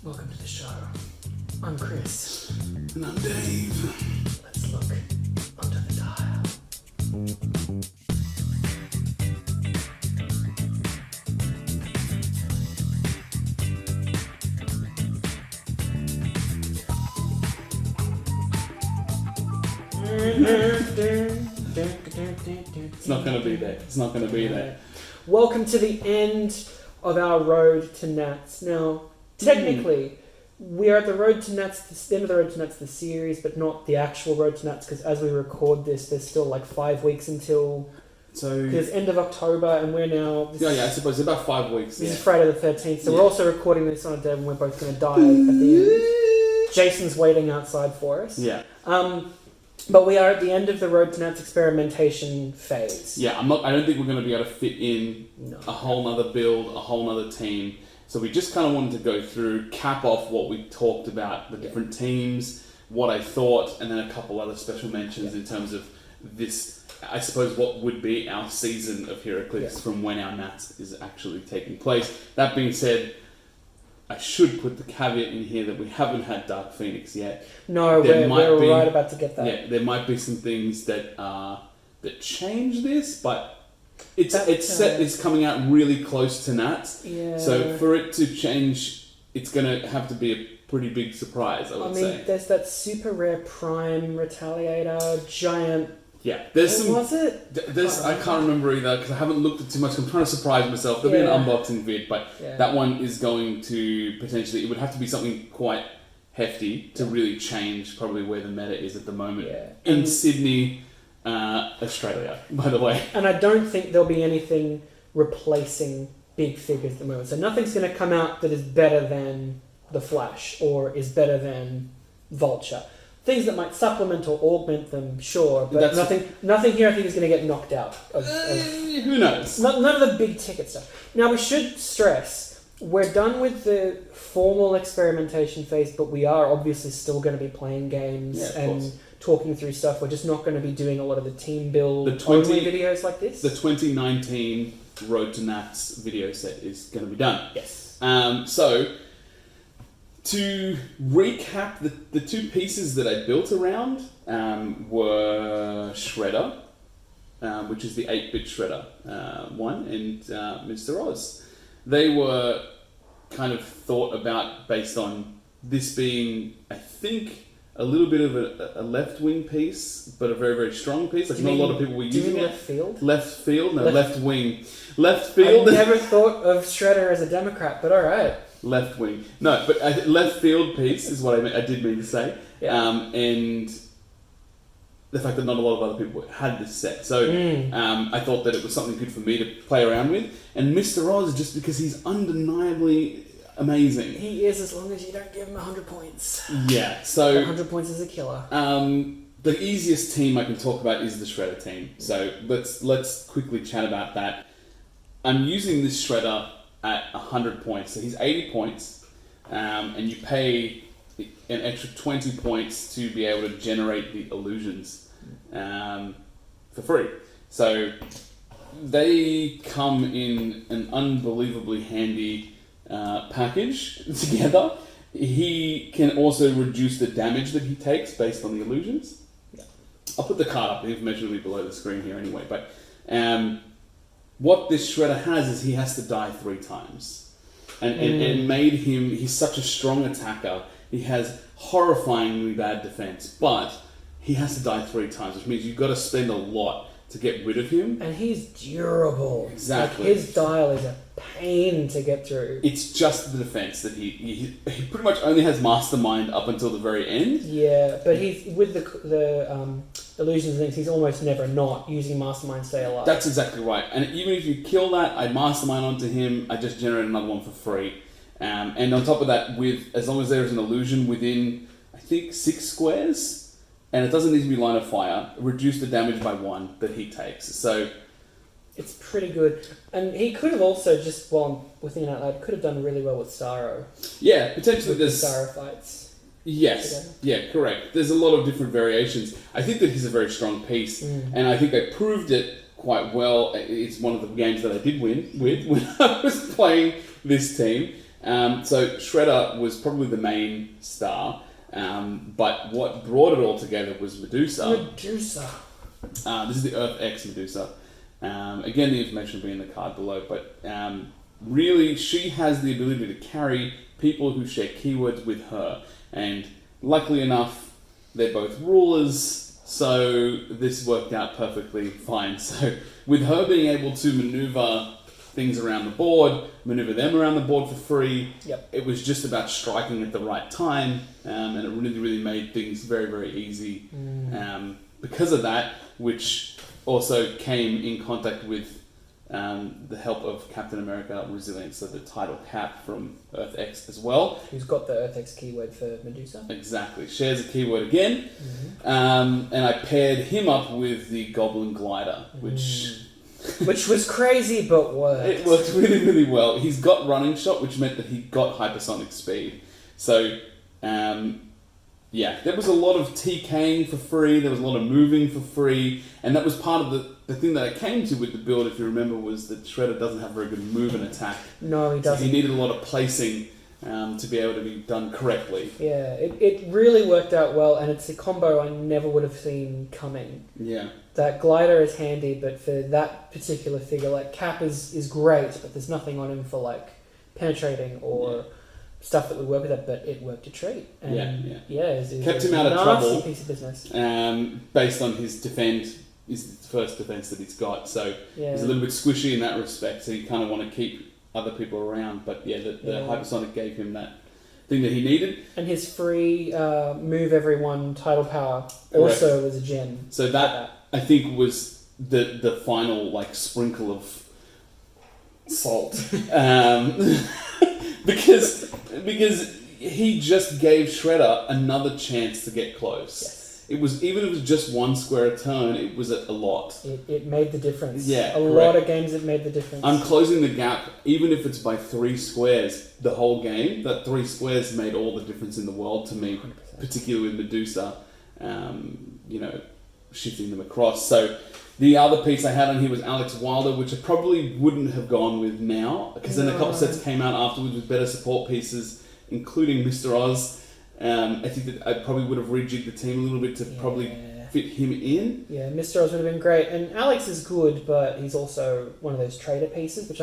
Welcome to the show. I'm Chris. And I'm Dave. Let's look under the dial. It's not going to be there. It's not going to be there. Welcome to the end of our road to Nats. Now, technically, we are at the road to Nats, the end of the road to Nats, the series, but not the actual road to Nats, because as we record this, there's still like 5 weeks until. Because end of October, and we're now. I suppose it's about 5 weeks. This is Friday the 13th, so we're also recording this on a day when we're both going to die at the end. Jason's waiting outside for us. Yeah. But we are at the end of the road to Nats experimentation phase. Yeah, I don't think we're going to be able to fit in a whole nother build, a whole nother team. So we just kind of wanted to go through, cap off what we talked about, the different teams, what I thought, and then a couple other special mentions in terms of this, I suppose, what would be our season of Heroclix from when our Nats is actually taking place. That being said, I should put the caveat in here that we haven't had Dark Phoenix yet. No, we're right about to get that. Yeah, there might be some things that that change this, but it's coming out really close to Nats. Yeah. So for it to change, it's going to have to be a pretty big surprise, I would say. There's that super rare Prime Retaliator, giant... Yeah, there's some... was it? I can't remember either, because I haven't looked at too much. I'm trying to surprise myself. There'll be an unboxing vid, but that one is going to potentially... It would have to be something quite hefty to really change probably where the meta is at the moment. Yeah. In Sydney, Australia, by the way. And I don't think there'll be anything replacing big figures at the moment. So nothing's going to come out that is better than The Flash or is better than Vulture. Things that might supplement or augment them, sure, but nothing here I think is going to get knocked out. Who knows? None of the big ticket stuff. Now we should stress, we're done with the formal experimentation phase, but we are obviously still going to be playing games and talking through stuff. We're just not going to be doing a lot of the team build only videos like this. The 2019 Road to Nats video set is going to be done. Yes. So... To recap, the two pieces that I built around were Shredder, which is the 8-bit Shredder one, and Mr. Oz. They were kind of thought about based on this being, I think, a little bit of a left-wing piece, but a very, very strong piece. Like, not a lot of people were using it. Left field? Left field? No, left wing. Left field? I never thought of Shredder as a Democrat, but alright. Left wing. No, but left field piece is what I did mean to say. Yeah. And the fact that not a lot of other people had this set. So I thought that it was something good for me to play around with. And Mr. Oz, just because he's undeniably amazing. He is, as long as you don't give him 100 points. Yeah, so... 100 points is a killer. The easiest team I can talk about is the Shredder team. So let's quickly chat about that. I'm using this Shredder at 100 points. So he's 80 points, and you pay an extra 20 points to be able to generate the illusions for free. So they come in an unbelievably handy package together. He can also reduce the damage that he takes based on the illusions. Yeah. I'll put the card up. The information will be below the screen here anyway. But what this Shredder has is he has to die 3 times. And made him... He's such a strong attacker. He has horrifyingly bad defense. But he has to die 3 times, which means you've got to spend a lot to get rid of him. And he's durable. Exactly. Like, his dial is a pain to get through. It's just the defense that he pretty much only has Mastermind up until the very end. Yeah, but he's with the illusions and things, he's almost never not using Mastermind to stay alive. That's exactly right. And even if you kill that, I Mastermind onto him, I just generate another one for free. And on top of that, as long as there is an illusion within, I think, 6 squares, and it doesn't need to be line of fire, reduce the damage by 1 that he takes. So it's pretty good. And he could have also just, within that lab, could have done really well with Starro. Yeah, potentially with there's... the Starro fights. Yes, yeah, correct. There's a lot of different variations. I think that he's a very strong piece, and I think I proved it quite well. It's one of the games that I did win with when I was playing this team. So Shredder was probably the main star, but what brought it all together was Medusa. Medusa. This is the Earth X Medusa. Again, the information will be in the card below, but really she has the ability to carry people who share keywords with her. And luckily enough, they're both rulers, so this worked out perfectly fine. So with her being able to maneuver things around the board, maneuver them around the board for free, it was just about striking at the right time, and it really, really made things very, very easy. Because of that, which also came in contact with the help of Captain America Resilience, so the title Cap from Earth X as well. Who's got the Earth X keyword for Medusa? Exactly. Shares a keyword again. And I paired him up with the Goblin Glider, which was crazy but worked. It worked really, really well. He's got running shot, which meant that he got hypersonic speed. So, there was a lot of TKing for free, there was a lot of moving for free, and that was part of the thing that I came to with the build, if you remember, was that Shredder doesn't have very good move and attack. No, he doesn't. So he needed a lot of placing to be able to be done correctly. Yeah, it really worked out well, and it's a combo I never would have seen coming. Yeah. That glider is handy, but for that particular figure, like Cap is great, but there's nothing on him for like penetrating or stuff that would work with it, but it worked a treat. And it kept him out of trouble. Piece of business. Based on his defend, is the first defense that he's got, so he's a little bit squishy in that respect. So you kind of want to keep other people around, but the hypersonic gave him that thing that he needed. And his free move everyone title power also was a gem. So that I think was the final like sprinkle of salt, because he just gave Shredder another chance to get close. Yes. It was, even if it was just one square a turn, it was a lot. It made the difference. Yeah, a lot of games it made the difference. I'm closing the gap, even if it's by 3 squares, the whole game. That 3 squares made all the difference in the world to me, 100%. Particularly with Medusa, shifting them across. So the other piece I had on here was Alex Wilder, which I probably wouldn't have gone with now, because then a couple sets came out afterwards with better support pieces, including Mr. Oz. I think that I probably would have rejigged the team a little bit to probably fit him in. Yeah, Mr. Oz would have been great. And Alex is good, but he's also one of those trader pieces, which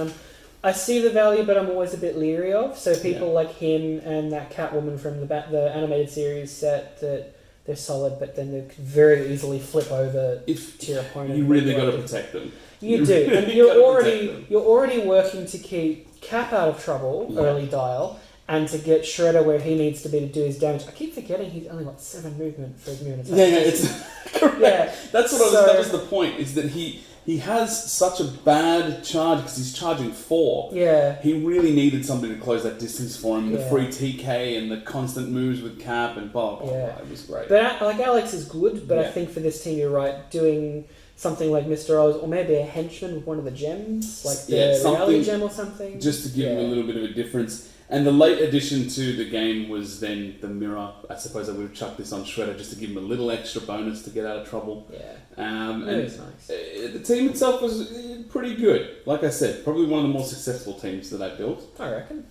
I see the value, but I'm always a bit leery of. So people like him and that Catwoman from the animated series set, that they're solid, but then they could very easily flip over to your opponent. You really got to protect them. You do, and you're already working to keep Cap out of trouble early dial, and to get Shredder where he needs to be to do his damage. I keep forgetting he's only got 7 movement for his new attack. It's correct. Yeah, that's what that was the point. Is that he has such a bad charge because he's charging 4. Yeah, he really needed somebody to close that distance for him. The free TK and the constant moves with Cap and blah blah. It was great. But like Alex is good, but I think for this team you're right, doing something like Mr. Oz, or maybe a henchman with one of the gems, like the reality gem or something, just to give him a little bit of a difference. And the late addition to the game was then the mirror. I suppose I would have chucked this on Shredder just to give him a little extra bonus to get out of trouble. Yeah, and was nice. The team itself was pretty good. Like I said, probably one of the more successful teams that I built. I reckon.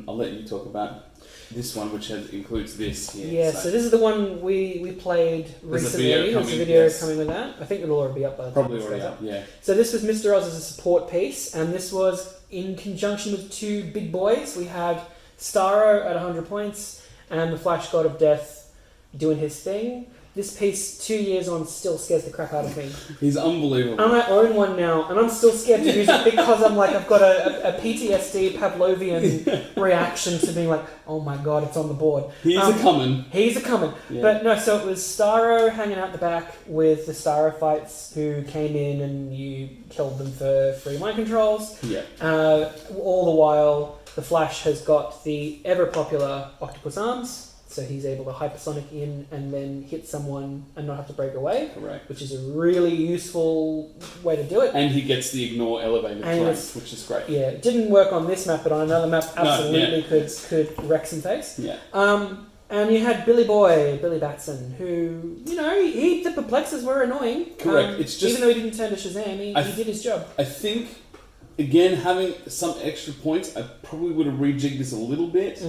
I'll let you talk about this one, which includes this here. Yeah, so this is the one we played recently. There's a video coming with that. I think it'll already be up by the time probably already up. Yeah. So this was Mr. Oz as a support piece, and this was in conjunction with 2 big boys. We had Starro at 100 points and the Flash God of Death doing his thing. This piece, 2 years on, still scares the crap out of me. He's unbelievable. And I own one now, and I'm still scared to use it because I'm like, I've got a PTSD Pavlovian reaction to being like, oh my god, it's on the board. He's a-coming. He's a-coming. Yeah. But no, so it was Starro hanging out the back with the Starro fights who came in and you killed them for free mind controls. Yeah. All the while, the Flash has got the ever-popular Octopus Arms. So he's able to hypersonic in and then hit someone and not have to break away. Correct. Which is a really useful way to do it. And he gets the ignore elevated strength, which is great. Yeah, it didn't work on this map, but on another map absolutely could wreck some face. Yeah. And you had Billy Batson, who, the perplexes were annoying. Correct. It's just, even though he didn't turn to Shazam, he did his job. I think again, having some extra points, I probably would have rejigged this a little bit.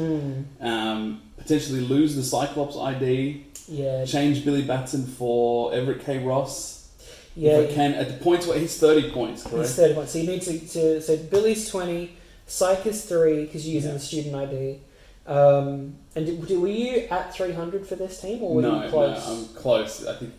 Potentially lose the Cyclops ID. Yeah. Change Billy Batson for Everett K. Ross. Yeah. If I can, at the points where he's 30 points, correct? He's 30 points. So you need to so Billy's 20, Psych is 3 because you're using the student ID. And were you at 300 for this team, or were you close? No, I'm close. I think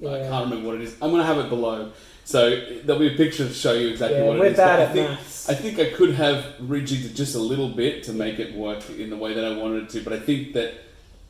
I Yeah. can't remember what it is. I'm gonna have it below, so there'll be a picture to show you exactly what it we're is. bad But at maths. I think I could have rejigged it just a little bit to make it work in the way that I wanted it to. But I think that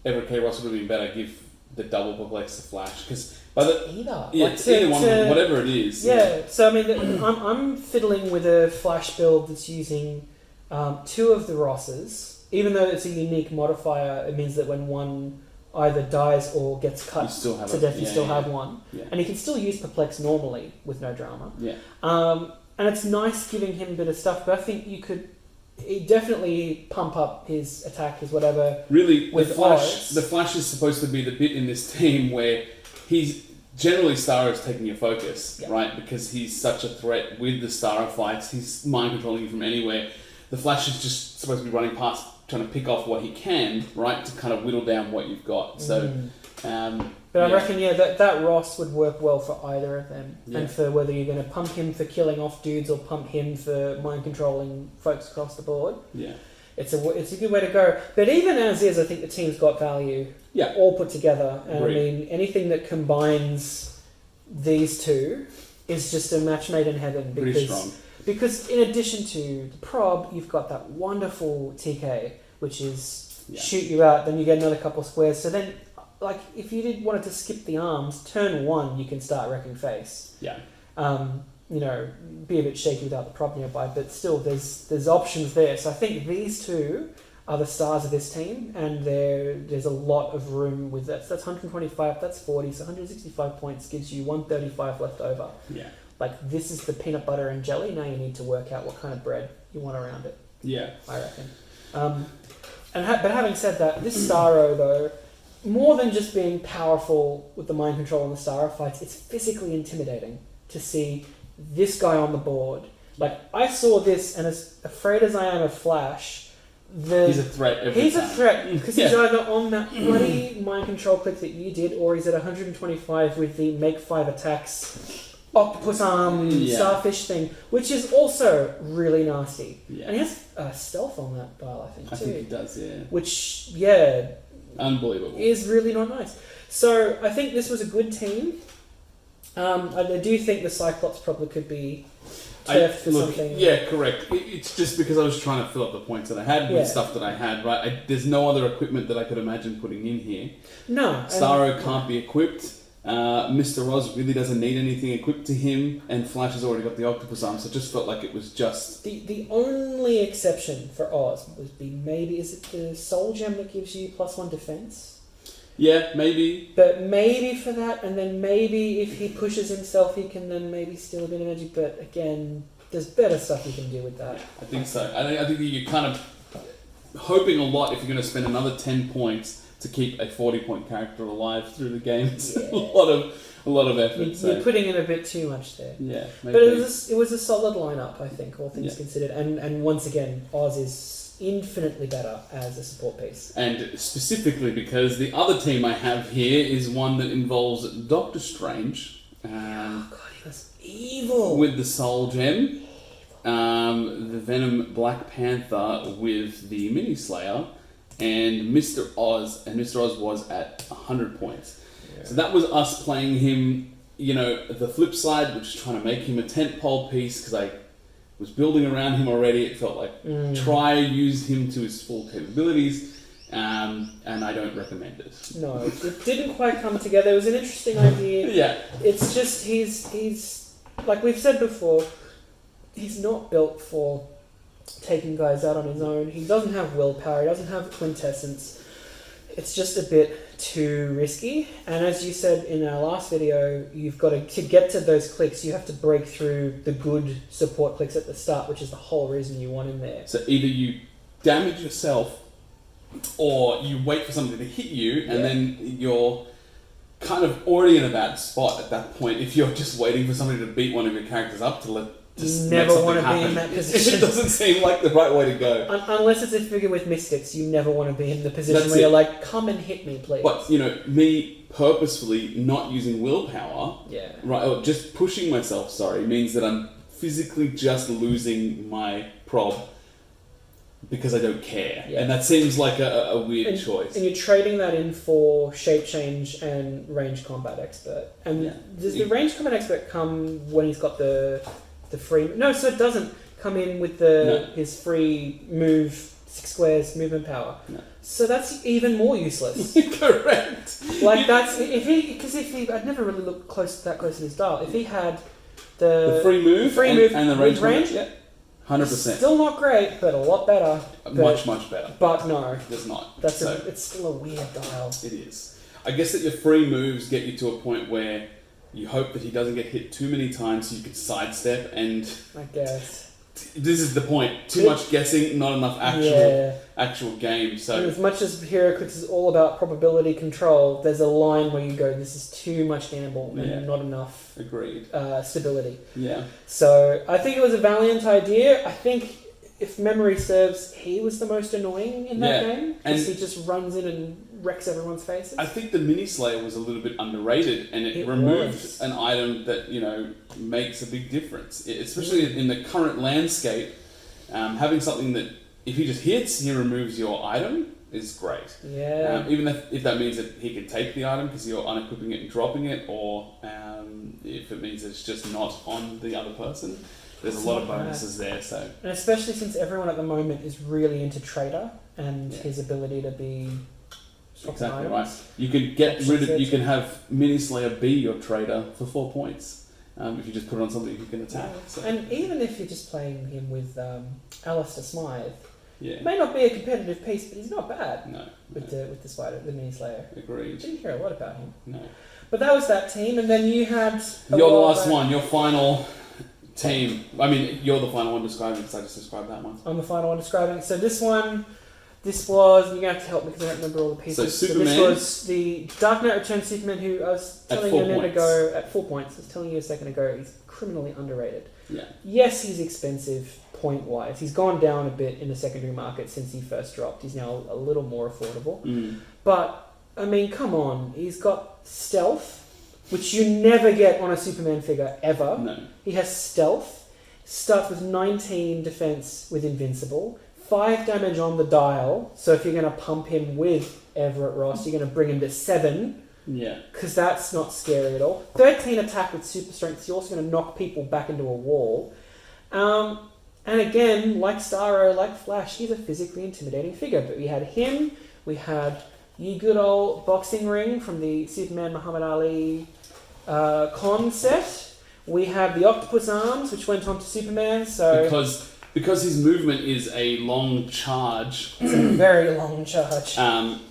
Everett K. Ross would have been better give the double perplex to Flash, because by the either. yeah, Like it's either one, whatever it is. Yeah. So I mean, I'm fiddling with a Flash build that's using 2 of the Rosses. Even though it's a unique modifier, it means that when one either dies or gets cut to death, you still have one. Yeah. And he can still use Perplex normally with no drama. Yeah. And it's nice giving him a bit of stuff, but I think you could definitely pump up his attack, his whatever. Really, with the Flash is supposed to be the bit in this team where he's generally Starro's taking your focus, right? Because he's such a threat with the Starro fights. He's mind controlling you from anywhere. The Flash is just supposed to be running past, trying to pick off what he can, right, to kind of whittle down what you've got. So, but I reckon, that Ross would work well for either of them, and for whether you're going to pump him for killing off dudes or pump him for mind controlling folks across the board. Yeah, it's a good way to go. But even as is, I think the team's got value. Yeah, all put together, and Agreed. I mean anything that combines these two is just a match made in heaven. Pretty strong. Because in addition to the prob, you've got that wonderful TK, which is shoot you out, then you get another couple squares. So then, like, if you wanted to skip the arms, turn 1, you can start wrecking face. Yeah. Be a bit shaky without the prob nearby, but still, there's options there. So I think these two are the stars of this team, and there's a lot of room with that. So that's 125, that's 40, so 165 points gives you 135 left over. Yeah. Like, this is the peanut butter and jelly. Now you need to work out what kind of bread you want around it. Yeah. I reckon. But having said that, this Starro, though, more than just being powerful with the mind control and the Starro fights, it's physically intimidating to see this guy on the board. Like, I saw this, and as afraid as I am of Flash, he's a threat every time. He's a threat, because he's either on that bloody mind control click that you did, or he's at 125 with the make 5 attacks octopus arm starfish thing, which is also really nasty. Yeah. And he has stealth on that dial, I think, too. I think he does, yeah. Which, unbelievable. Is really not nice. So I think this was a good team. I do think the Cyclops probably could be turfed for something. Yeah, correct. It's just because I was trying to fill up the points that I had with stuff that I had, right? There's no other equipment that I could imagine putting in here. No. Starro can't be equipped. Mr. Oz really doesn't need anything equipped to him, and Flash has already got the octopus arm, so it just felt like it was just... The only exception for Oz would be maybe, is it the Soul Gem that gives you +1 defense? Yeah, maybe. But maybe for that, and then maybe if he pushes himself, he can then maybe steal a bit of energy, but again, there's better stuff you can do with that. I think so. I think you're kind of hoping a lot if you're going to spend another 10 points to keep a 40-point character alive through the game. It's a lot of effort. You're putting in a bit too much there. Yeah, maybe. But it was a solid lineup, I think, all things considered. And once again, Oz is infinitely better as a support piece. And specifically because the other team I have here is one that involves Doctor Strange. Oh god, he was evil! With the Soul Gem. The Venom Black Panther with the Mini Slayer. And Mr. Oz, was at 100 points. Yeah. So that was us playing him, the flip side, which is trying to make him a tentpole piece, because I was building around him already. It felt like try use him to his full capabilities, and I don't recommend it. No, it didn't quite come together. It was an interesting idea. Yeah. It's just, he's like we've said before, he's not built for taking guys out on his own. He doesn't have willpower, he doesn't have quintessence. It's just a bit too risky. And as you said in our last video, you've got to get to those clicks, you have to break through the good support clicks at the start, which is the whole reason you want him there. So either you damage yourself, or you wait for somebody to hit you, and then you're kind of already in a bad spot at that point if you're just waiting for somebody to beat one of your characters up to let just never want to be in that position. It doesn't seem like the right way to go. Unless it's a figure with mystics, you never want to be in the position That's where it. you're like, come and hit me, please. But, me purposefully not using willpower, right, or just pushing myself, means that I'm physically just losing my prob because I don't care. Yeah. And that seems like a weird choice. And you're trading that in for shape change and range combat expert. And does the range combat expert come when he's got the free... No, so it doesn't come in with his free move, 6 squares, movement power. No. So that's even more useless. Correct. Like that's... Because if he... I'd never really looked that close at his dial. If he had the free move and the range, 100%. Still not great, but a lot better. Much better. But no. There's not. It's still a weird dial. It is. I guess that your free moves get you to a point where you hope that he doesn't get hit too many times so you can sidestep, and I guess this is the point. Too much guessing, not enough actual game. So and as much as Heroclix is all about probability control, there's a line where you go, this is too much gamble and not enough stability. Yeah. So I think it was a valiant idea. I think if memory serves, he was the most annoying in that game because he just runs in and wrecks everyone's faces. I think the Mini Slayer was a little bit underrated, and it removed an item that makes a big difference, especially in the current landscape. Having something that if he just hits, he removes your item is great. Yeah. Even if that means that he can take the item because you're unequipping it and dropping it, or if it means it's just not on the other person. There's a lot of bonuses there, so... And especially since everyone at the moment is really into Trader and his ability to be... Exactly right. You can you can have Mini Slayer be your Trader for 4 points if you just put it on something you can attack. Yeah. So. And even if you're just playing him with Alistair Smythe, it may not be a competitive piece, but he's not bad. No. With the Mini Slayer. Agreed. Didn't hear a lot about him. No. But that was that team, and then you had... You're the last one, your final... team. I mean, you're the final one describing because I just described that one. I'm the final one describing. So this was... You're going to have to help me because I don't remember all the pieces. So Superman... this was the Dark Knight Returns Superman who I was telling you a minute ago... At 4 points. I was telling you a second ago, he's criminally underrated. Yeah. Yes, he's expensive point-wise. He's gone down a bit in the secondary market since he first dropped. He's now a little more affordable. But, I mean, come on. He's got stealth, which you never get on a Superman figure, ever. No. He has stealth, starts with 19 defense with Invincible, 5 damage on the dial, so if you're going to pump him with Everett Ross, you're going to bring him to 7. Yeah. Because that's not scary at all. 13 attack with super strength, so you're also going to knock people back into a wall. And again, like Starro, like Flash, he's a physically intimidating figure. But we had him, we had Ye Good Old Boxing Ring from the Superman Muhammad Ali con set. We had the Octopus Arms, which went on to Superman. So because his movement is a long charge, it's a very long charge.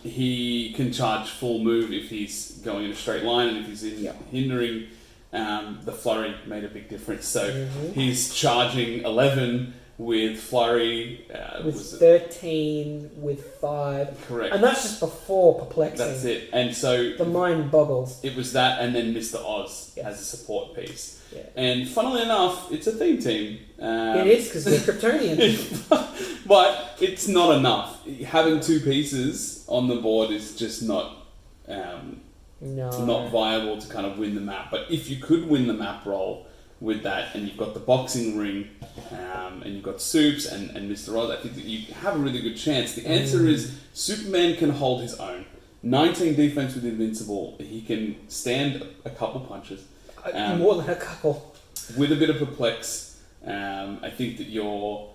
he can charge full move if he's going in a straight line, and if he's hindering, the flurry made a big difference. So he's charging 11 with flurry. With 13 with 5. Correct. And that's just before perplexing. That's it. And so the mind boggles. It was that, and then Mr. Oz as a support piece. Yeah. And funnily enough, it's a theme team. It is, because they're Kryptonian. But it's not enough. Having 2 pieces on the board is just not viable to kind of win the map. But if you could win the map roll with that, and you've got the boxing ring, and you've got Supes and Mr. Oz, I think that you have a really good chance. The answer is Superman can hold his own. 19 defense with Invincible. He can stand a couple punches. More than a couple. With a bit of perplex, I think that you're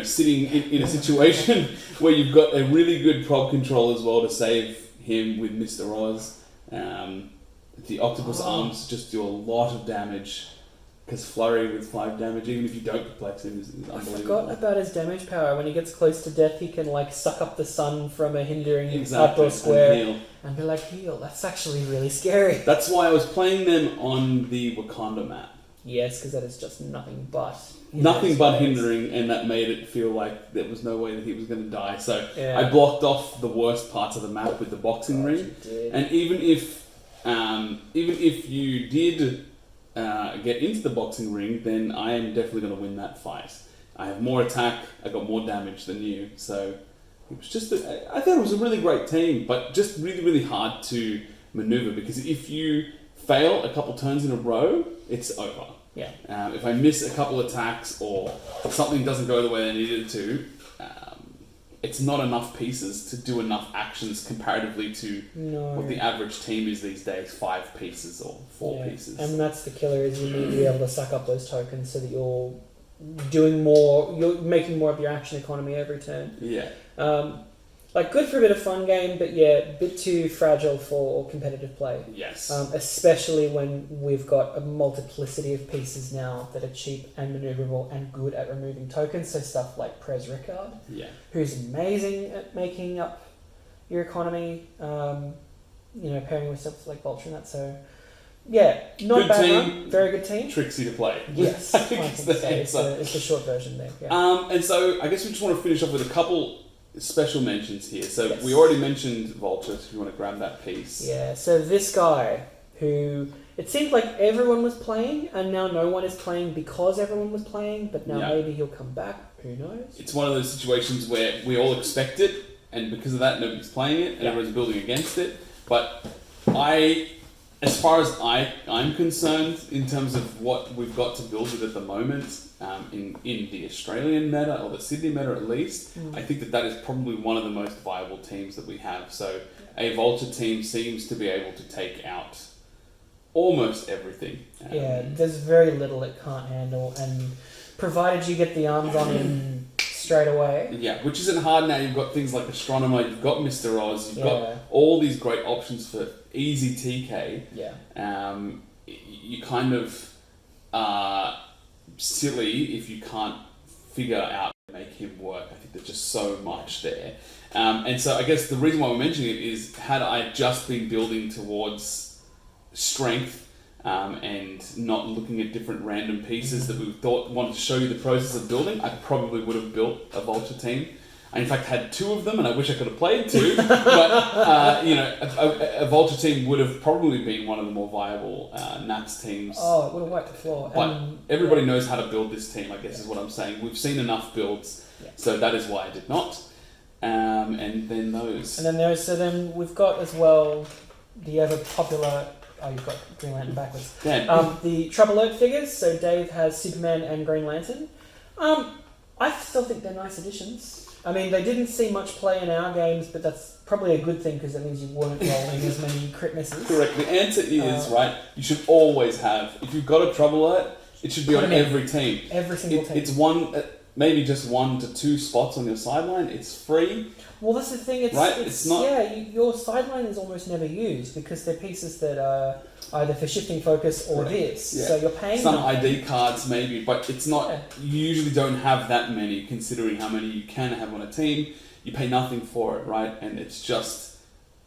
sitting in a situation where you've got a really good prob control as well to save him with Mr. Oz. The Octopus Arms just do a lot of damage, because Flurry with 5 damage, even if you don't perplex him, is unbelievable. I forgot about his damage power. When he gets close to death, he can suck up the sun from a hindering outdoor square and be like, heal. That's actually really scary. That's why I was playing them on the Wakanda map. Yes, because that is just nothing but hindering, and that made it feel like there was no way that he was going to die. So I blocked off the worst parts of the map with the boxing ring. And even if you did get into the boxing ring, then I am definitely going to win that fight. I have more attack, I got more damage than you, so it was just, I thought it was a really great team, but just really, really hard to maneuver, because if you fail a couple turns in a row, it's over. Yeah. If I miss a couple attacks or something doesn't go the way I needed it to, it's not enough pieces to do enough actions comparatively to what the average team is these days, 5 pieces or 4 pieces. And that's the killer, is you need to be able to suck up those tokens so that you're doing more, you're making more of your action economy every turn. Yeah. Like, good for a bit of fun game, but yeah, a bit too fragile for competitive play. Yes. Especially when we've got a multiplicity of pieces now that are cheap and maneuverable and good at removing tokens. So stuff like Prez Ricard, who's amazing at making up your economy, pairing with stuff like Vulture and that. So yeah, not good bad team, run, very good team. Tricksy to play. Yes, I think so. It's the short version there. Yeah. And so I guess we just want to finish off with a couple special mentions here. So we already mentioned Vulture, so if you want to grab that piece. Yeah, so this guy who, it seemed like everyone was playing, and now no one is playing because everyone was playing, but now maybe he'll come back, who knows? It's one of those situations where we all expect it, and because of that nobody's playing it, and everyone's building against it. But as far as I'm concerned, in terms of what we've got to build with at the moment, in the Australian meta, or the Sydney meta at least, I think that is probably one of the most viable teams that we have. So a Vulture team seems to be able to take out almost everything. There's very little it can't handle, and provided you get the arms on him straight away. Yeah, which isn't hard now. You've got things like Astronomer, you've got Mr. Oz, you've got all these great options for easy TK. You kind of are silly if you can't figure out how to make him work. I think there's just so much there. And so I guess the reason why we're mentioning it is, had I just been building towards strength and not looking at different random pieces that we wanted to show you the process of building, I probably would have built a Vulture team. I in fact had 2 of them, and I wish I could have played 2. But a Vulture team would have probably been one of the more viable Nats teams. Oh, it would have wiped the floor. But everybody knows how to build this team, I guess is what I'm saying. We've seen enough builds, so that is why I did not. And then those. And then so then we've got as well the ever popular. Oh, you've got Green Lantern backwards. The Trouble Alert figures. So Dave has Superman and Green Lantern. I still think they're nice additions. I mean, they didn't see much play in our games, but that's probably a good thing, because that means you weren't rolling as many crit misses. Correct. The answer is, you should always have, if you've got a Trouble Alert, it should be on every team. Every single team. It's maybe just 1 to 2 spots on your sideline. It's free. Well, that's the thing. It's not. Yeah, your sideline is almost never used, because they're pieces that are either for shifting focus or this. Yeah. So you're paying some ID cards maybe, but it's not. Yeah. You usually don't have that many, considering how many you can have on a team. You pay nothing for it, right? And it's just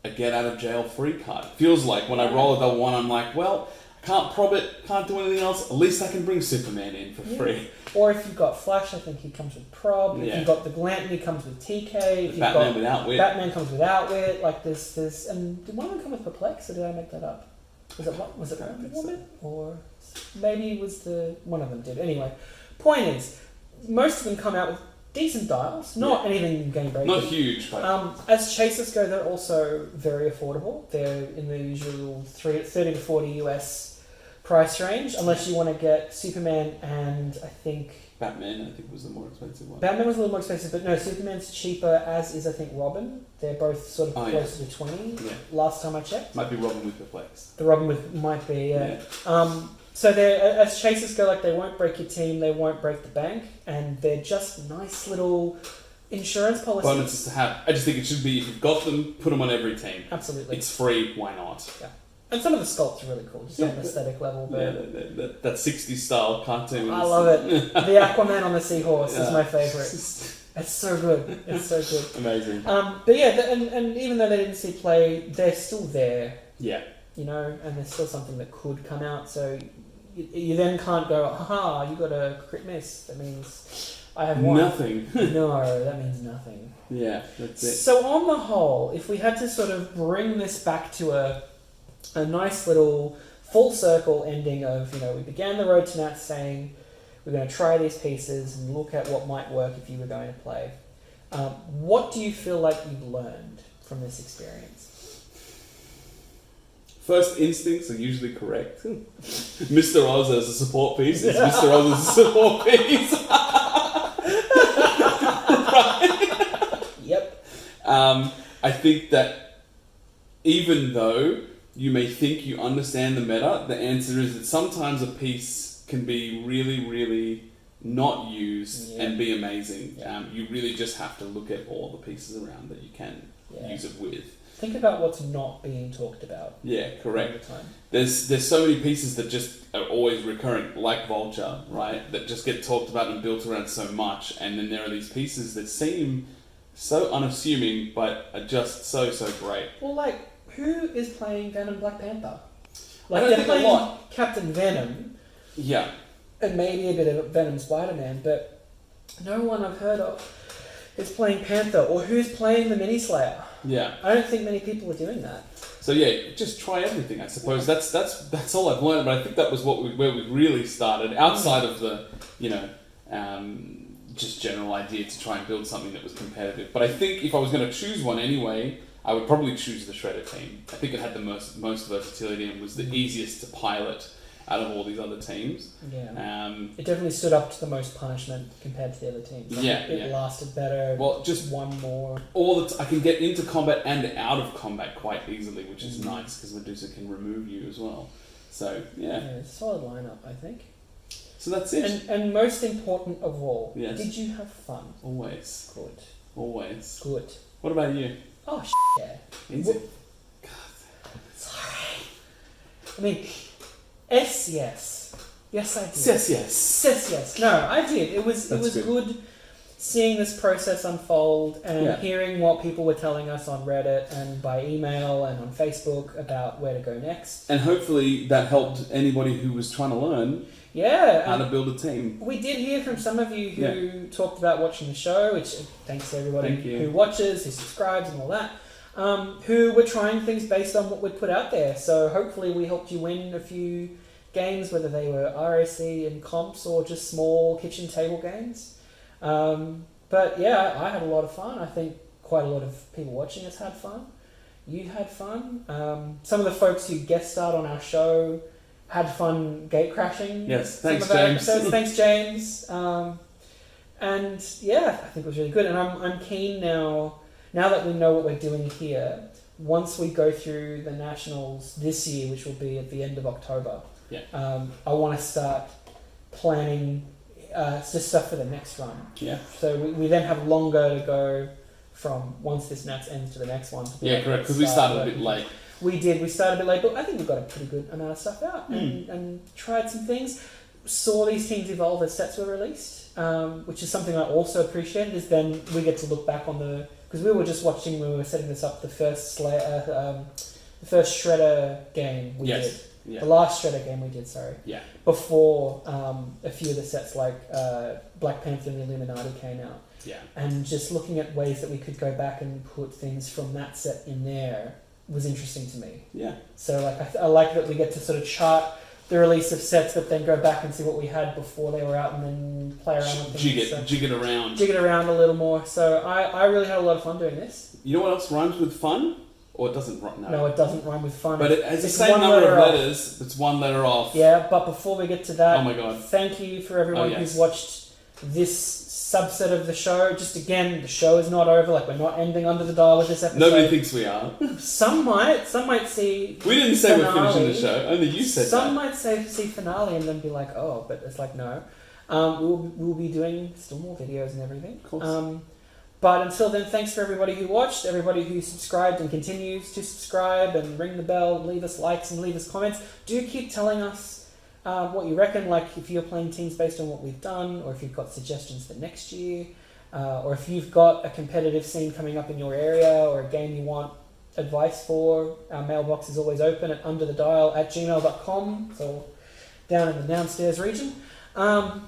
a get out of jail free card. It feels like when I roll a double 1, I'm like, well, I can't prob it, can't do anything else. At least I can bring Superman in for free. Or if you've got Flash, I think he comes with prob. If you've got the Lantern, he comes with TK. If Batman without wit. Batman comes without wit. Like there's and did one of them come with Perplex, or did I make that up? Was it Wonder Woman? Or maybe it was one of them did. Anyway, point is, most of them come out with decent dials, not anything game breaking. Not huge, but as chasers go, they're also very affordable. They're in the usual 30 to 40 US price range, unless you want to get Superman and I think Batman was the more expensive one. Batman was a little more expensive, but no, Superman's cheaper, as is I think Robin. They're both sort of closer to 20 last time I checked. Might be Robin with Perplex. The Robin with might be, so they're, as chasers go, like, they won't break your team, they won't break the bank, and they're just nice little insurance policies. Bonuses to have. I just think it should be, if you've got them, put them on every team. Absolutely. It's free, why not? Yeah. And some of the sculpts are really cool, just on an aesthetic level. But that 60s style cartoon. I love it. The Aquaman on the seahorse is my favourite. It's so good. It's so good. Amazing. But yeah, and even though they didn't see play, they're still there. Yeah. You know, and there's still something that could come out. So you then can't go, haha, you got a crit miss. That means I have one. Nothing. No, that means nothing. Yeah, that's it. So on the whole, if we had to sort of bring this back to a nice little full circle ending of, we began the road to Nats saying we're going to try these pieces and look at what might work if you were going to play. What do you feel like you've learned from this experience? First instincts are usually correct. Mr. Oz as a support piece is Mr. Oz as a support piece. Right? Yep. I think that even though you may think you understand the meta, the answer is that sometimes a piece can be really, really not used and be amazing. You really just have to look at all the pieces around that you can use it with. Think about what's not being talked about. Yeah, correct. All the time. There's so many pieces that just are always recurring, like Vulture, right? That just get talked about and built around so much, and then there are these pieces that seem so unassuming, but are just so great. Well, like, who is playing Venom Black Panther? I don't they're think a playing lot. Captain Venom. Yeah. And maybe a bit of Venom Spider-Man, but no one I've heard of is playing Panther, or who's playing the Mini Slayer. Yeah. I don't think many people are doing that. So yeah, just try everything. I suppose that's all I've learned. But I think that was where we really started. Outside of the just general idea to try and build something that was competitive. But I think if I was going to choose one anyway, I would probably choose the Shredder team. I think it had the most versatility and was the easiest to pilot out of all these other teams. Yeah. It definitely stood up to the most punishment compared to the other teams. It lasted better. Well, just one more. I can get into combat and out of combat quite easily, which is nice because Medusa can remove you as well. So yeah, solid lineup, I think. So that's it. And most important of all, yes. Did you have fun? Always. Good. Always. Good. What about you? Oh yeah. Easy. Sorry. I mean. Yes. Yes, I did. Yes. No, I did. It was good seeing this process unfold and hearing what people were telling us on Reddit and by email and on Facebook about where to go next. And hopefully that helped anybody who was trying to learn how to build a team. We did hear from some of you who talked about watching the show, which thanks to everybody who watches, who subscribes and all that. Who were trying things based on what we'd put out there. So hopefully we helped you win a few games, whether they were RAC and comps or just small kitchen table games. But yeah, I had a lot of fun. I think quite a lot of people watching us had fun. You had fun. Some of the folks who guest starred on our show had fun gate crashing. Yes, thanks James. Thanks James. And yeah, I think it was really good. And I'm keen now that we know what we're doing here, once we go through the Nationals this year, which will be at the end of October, I want to start planning just stuff for the next run. Yeah. So we then have longer to go from once this Nats ends to the next one. Yeah, correct, because we started a bit late. We did. We started a bit late, but I think we got a pretty good amount of stuff out and tried some things. Saw these teams evolve as sets were released, which is something I also appreciated, is then we get to look back on because we were just watching when we were setting this up, the first Shredder game we did. Yeah. The last Shredder game we did, sorry. Yeah. Before a few of the sets like Black Panther and the Illuminati came out. Yeah. And just looking at ways that we could go back and put things from that set in there was interesting to me. Yeah. So I like that we get to sort of chart the release of sets, but then go back and see what we had before they were out and then play around with things. Jig it around a little more. So I really had a lot of fun doing this. You know what else rhymes with fun? Or it doesn't rhyme? No, it doesn't rhyme with fun. But it has the same number of letters. It's one letter off. Yeah, but before we get to that, oh my God, thank you for everyone who's watched this subset of the show. Just again, the show is not over. We're not ending under the dial with this episode. Nobody thinks we are. Some might see. We didn't say we're finishing the show. Only you said some that. Some might see finale and then be like, oh, but it's like no. We'll be doing still more videos and everything. Of course. But until then, thanks for everybody who watched, everybody who subscribed and continues to subscribe and ring the bell, leave us likes and leave us comments. Do keep telling us what you reckon, if you're playing teams based on what we've done, or if you've got suggestions for next year, or if you've got a competitive scene coming up in your area or a game you want advice for. Our mailbox is always open at underthedial@gmail.com, so down in the downstairs region. And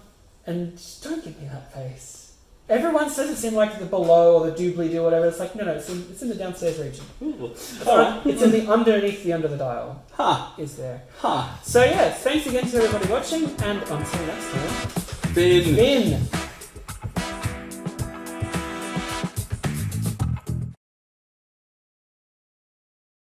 don't give me that face. Everyone says it's in like the below or the doobly-doo or whatever. It's like, no, it's in the downstairs region. Ooh. It's in the underneath the under the dial. Is there. So yeah, thanks again to everybody watching, and until next time. Finn. Finn.